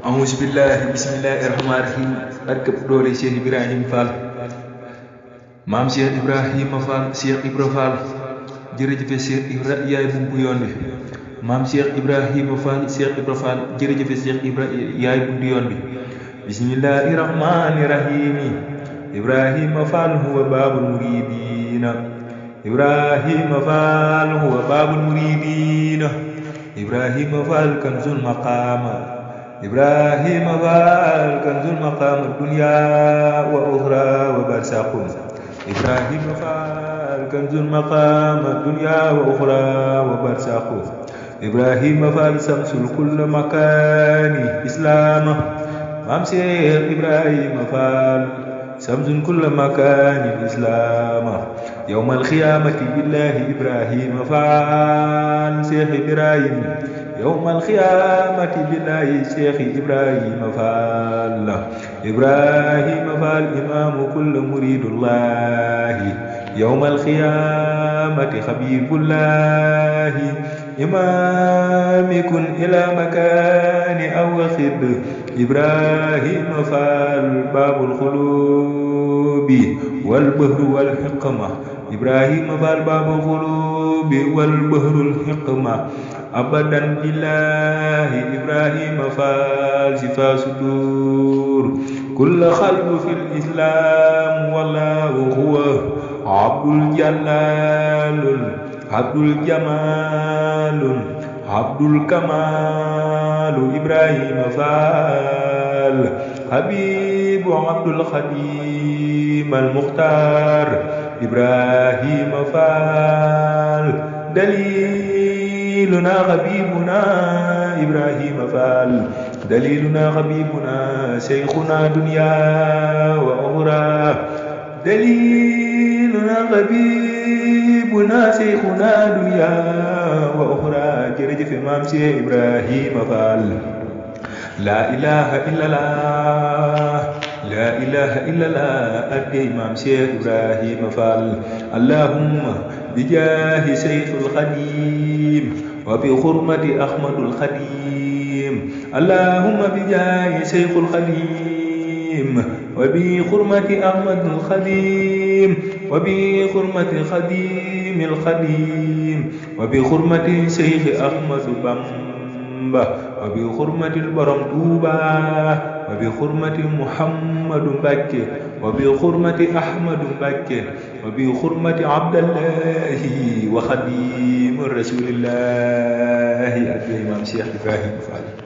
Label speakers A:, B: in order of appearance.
A: أعوذ بالله بسم الله الرحمن الرحيم barkeb doole Cheikh Ibrahim Fall maam Cheikh Ibrahima Fall Cheikh Ibra Fall jërëjëfe Cheikh Ibra yaay buntu yoon bi maam Cheikh Ibrahima Fall Cheikh Ibra Fall jërëjëfe Cheikh Ibra yaay buntu yoon bi bismillahi rahmani rahimi Ibrahima Fall huwa babul muridina Ibrahima Fall huwa babul muridina Ibrahima Fall kanzul maqama إبراهيم فال كنز المقام الدنيا وأخرى وبرزخ إبراهيم فال كنز المقام الدنيا وأخرى وبرزخ إبراهيم فال شمس كل مكان إسلام مام شيخ إبراهيم فال شمس كل مكان إسلام يوم القيامة بالله إبراهيم فال شيخ إبراهيم يوم القيامة بالله شيخ إبراهيم فال إبراهيم فال إمام كل مريد الله يوم القيامة حبيب الله إمام كن إلى مكان أو خد إبراهيم فال باب القلوب والبهر والحكمة إبراهيم فال باب القلوب والبهر الحكمة أبدا بالله إبراهيم فال شفا صدور كل خلق في الإسلام والله هو عبد الجلال عبد الجمال عبد الكمال إبراهيم فال حبيب عبد الخديم المختار إبراهيم فال دليلنا حبيبنا إبراهيم فال دليلنا حبيبنا شيخنا دنيا وأخرى دليلنا حبيبنا شيخنا دنيا وأخرى جرجف مام شيخ إبراهيم فال لا إله إلا الله لا إله إلا الله أدي مام شيخ إبراهيم فال اللهم بجاه شيخ الخديم وبحرمة أحمد الخديم اللهم بجاه شيخ الخديم وبحرمة أحمد الخديم وبحرمة خديم الخديم وبحرمة شيخ أحمد بامبا وبحرمة البرم توبا وبحرمة محمد بكي وبحرمة أحمد بكي وبحرمة عبد الله وخديم رسول الله الإمام شيخ إبراهيم فال